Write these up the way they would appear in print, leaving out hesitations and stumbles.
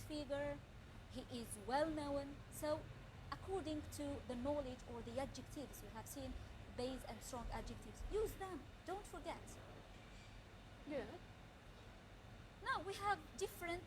figure, he is well known. So according to the knowledge or the adjectives you have seen, base and strong adjectives, use them, don't forget. Good. Now we have different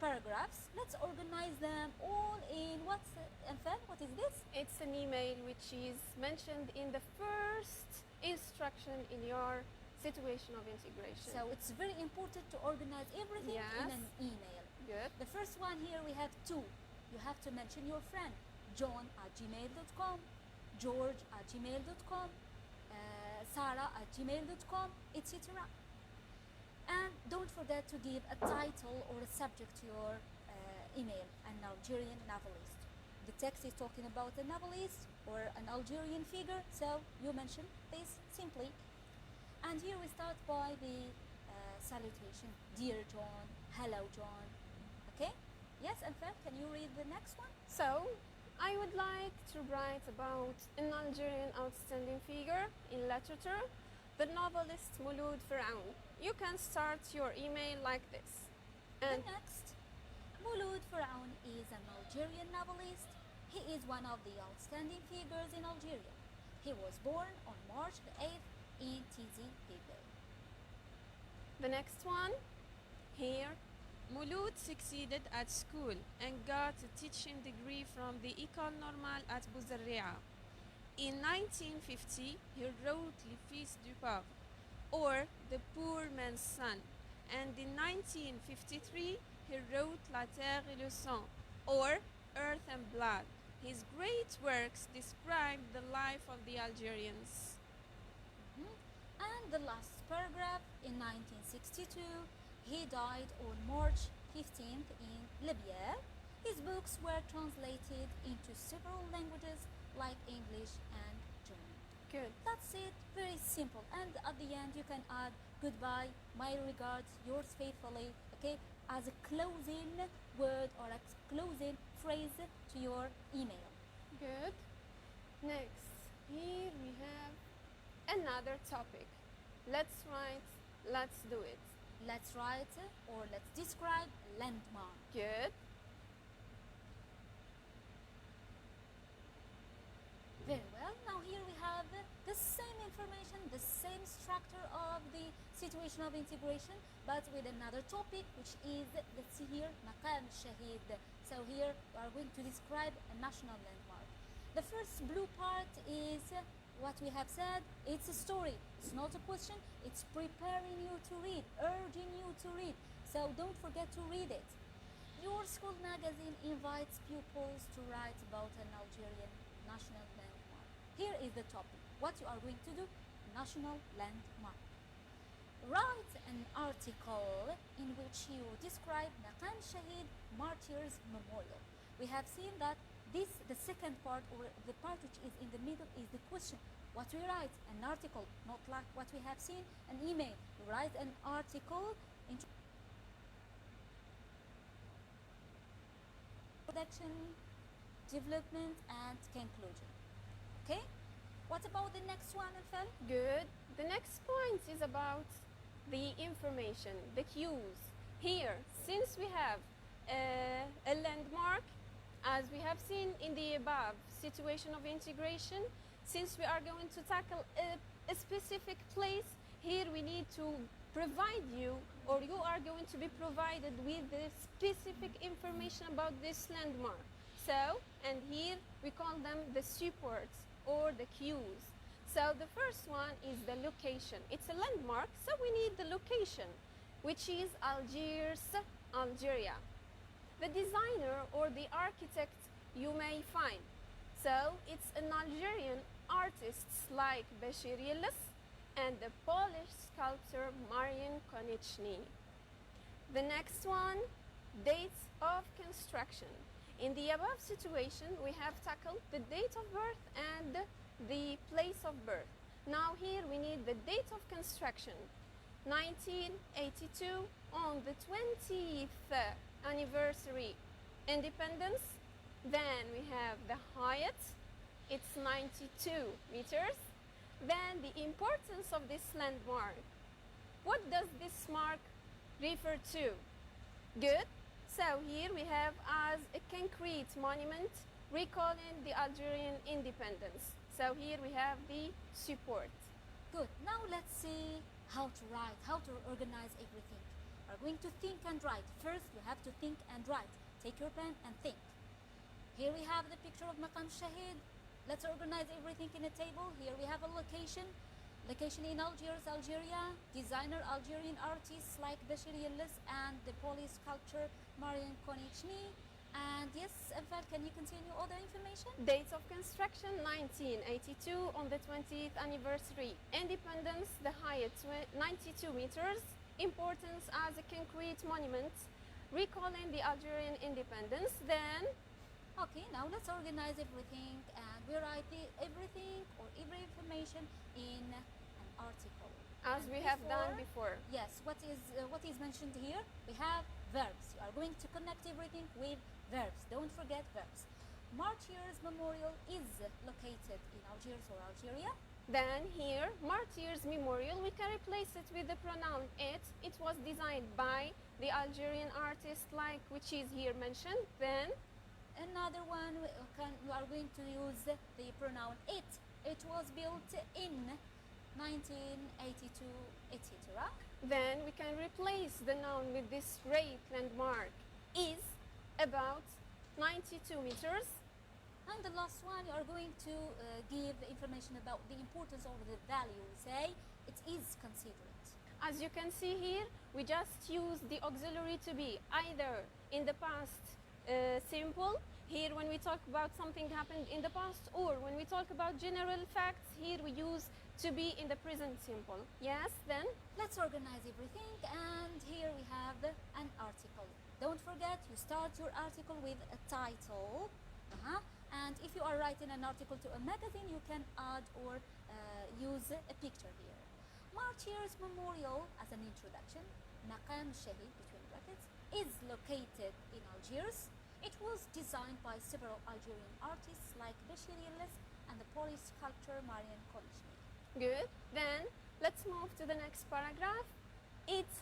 paragraphs. Let's organize them all in what's Anfal, what is this? It's an email which is mentioned in the first instruction in your situation of integration. So it's very important to organize everything Yes. in an email. Good. The first one here we have two. You have to mention your friend. John@gmail.com, George@gmail.com, Sarah@gmail.com, etc. And don't forget to give a title or a subject to your email, an Algerian novelist. The text is talking about a novelist or an Algerian figure, so you mention this simply. And here we start by the salutation. Dear John, hello John. Okay? Yes, and Fer, can you read the next one? So, I would like to write about an Algerian outstanding figure in literature, the novelist Mouloud Firaoun. You can start your email like this. And The next, Mouloud Firaoun is an Algerian novelist. He is one of the outstanding figures in Algeria. He was born on March the 8th in Tizi Hibel. the next one, here, Mouloud succeeded at school and got a teaching degree from the École Normale at Bouzerria. In 1950, he wrote Les Fils du Pauvre, or The Poor Man's Son, and in 1953, he wrote La Terre et le Sang, or Earth and Blood. His great works describe the life of the Algerians. And the last paragraph, in 1962, he died on March 15th in Libya. His books were translated into several languages like English and German. good. That's it, very simple. And at the end, you can add goodbye, my regards, yours faithfully, okay, as a closing word or a closing phrase to your email. Good. Next, here we have another topic. Let's write, let's do it. Let's write or let's describe landmark. Good. Very well. Now here we have the same information, the same structure of the situation of integration, but with another topic, which is, let's see here, Maqam Shahid. So here we are going to describe a national landmark. The first blue part is what we have said. It's a story. It's not a question. It's preparing you to read, urging you to read. So don't forget to read it. Your school magazine invites pupils to write about an Algerian national landmark. Here is the topic. What you are going to do? National landmark. Write an article in which you describe Maqam Shahid Martyrs Memorial. We have seen that the second part, or the part which is in the middle, is the question. What we write? An article, not like what we have seen, an email. You write an article, introduction, development, and conclusion. Okay? What about the next one, Anfal? Good. The next point is about the information, the cues. Here, since we have a landmark, as we have seen in the above situation of integration, since we are going to tackle a specific place, here we need to provide you, or you are going to be provided with the specific information about this landmark. So, and here we call them the supports or the cues. So the first one is the location. It's a landmark, so we need the location, which is Algiers, Algeria. The designer or the architect you may find. So it's an Algerian artists like Bashir Yildiz and the Polish sculptor Marian Konieczny. The next one, dates of construction. In the above situation, we have tackled the date of birth and the place of birth. Now here we need the date of construction. 1982, on the 20th anniversary independence. Then we have the height, it's 92 meters. Then the importance of this landmark. What does this mark refer to? Good. So So here we have as a concrete monument recalling the Algerian independence. So here we have the support. Good. Now let's see how to write, how to organize everything. We're going to think and write. First, you have to think and write. Take your pen and think. Here we have the picture of Maqam Shahid. Let's organize everything in a table. Here we have a location. Location in Algiers, Algeria. Designer, Algerian artists like Bashir Yillis and the police sculptor Marian Konichny. And yes, Anfal, can you continue all the information? Dates of construction 1982 on the 20th anniversary. Independence, the height 92 meters. Importance as a concrete monument recalling the Algerian independence. Then Okay, now let's organize everything and we write everything or every information in an article. as And we have done before. Yes, what is mentioned here? We have verbs. You are going to connect everything with verbs. Don't forget verbs. Martyrs Memorial is located in Algiers or Algeria. Then here, Martyrs Memorial, we can replace it with the pronoun it. It was designed by the Algerian artist like which is here mentioned. Then Another one, we are going to use the pronoun it. It was built in 1982, etc. Then we can replace the noun with this great landmark is about 92 meters. And the last one, you are going to give the information about the importance of the value. Say it is considerate. As you can see here, we just use the auxiliary to be either in the past simple, here when we talk about something happened in the past, or when we talk about general facts, here we use to be in the present simple. Yes, then Let's organize everything, and here we have an article. Don't forget, you start your article with a title. And if you are writing an article to a magazine, you can add or use a picture here. Martyrs Memorial, as an introduction, Maqam Shahid, between brackets, is located in Algiers. It was designed by several Algerian artists like Bashir Yillis and the police sculptor Marian Konichny. good. Then let's move to the next paragraph. It's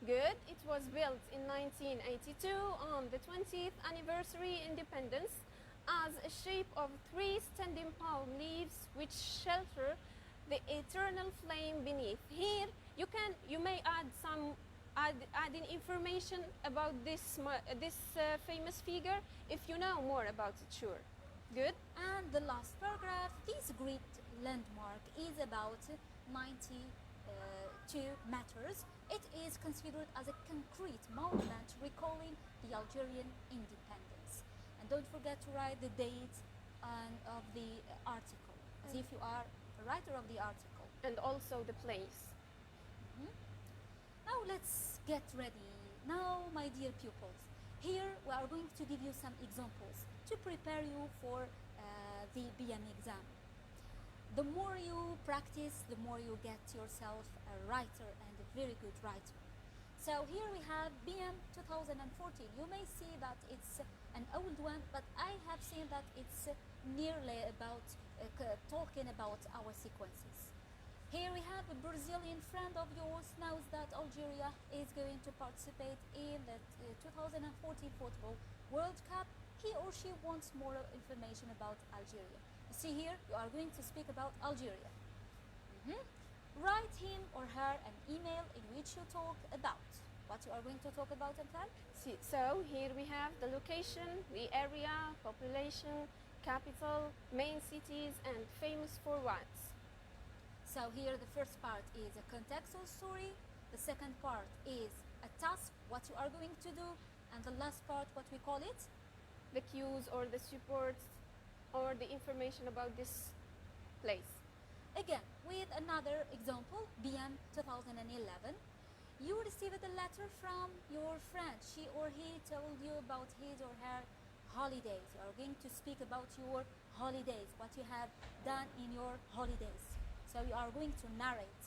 good. It was built in 1982 on the 20th anniversary independence as a shape of 3 standing palm leaves which shelter the eternal flame beneath. Here you may add some adding information about this famous figure if you know more about it. Sure. Good. And the last paragraph, this great landmark is about 92 meters. It is considered as a concrete monument recalling the Algerian independence. And don't forget to write the date of the article, as if you are a writer of the article. And also the place. Now let's get ready. Now, my dear pupils, here we are going to give you some examples to prepare you for the BM exam. The more you practice, the more you get yourself a writer and a very good writer. So here we have BM 2014. You may see that it's an old one, but I have seen that it's nearly about talking about our sequences. Here we have a Brazilian friend of yours knows that Algeria is going to participate in the 2014 Football World Cup. He or she wants more information about Algeria. You see here, you are going to speak about Algeria. Write him or her an email in which you talk about what you are going to talk about, Anfal. So here we have the location, the area, population, capital, main cities, and famous for what. So here the first part is a contextual story, the second part is a task, what you are going to do, and the last part, what we call it? The cues or the supports or the information about this place. Again, with another example, BM 2011, you received a letter from your friend. She or he told you about his or her holidays. You are going to speak about your holidays, what you have done in your holidays. So you are going to narrate.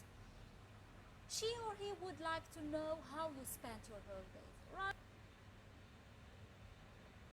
She or he would like to know how you spent your holidays.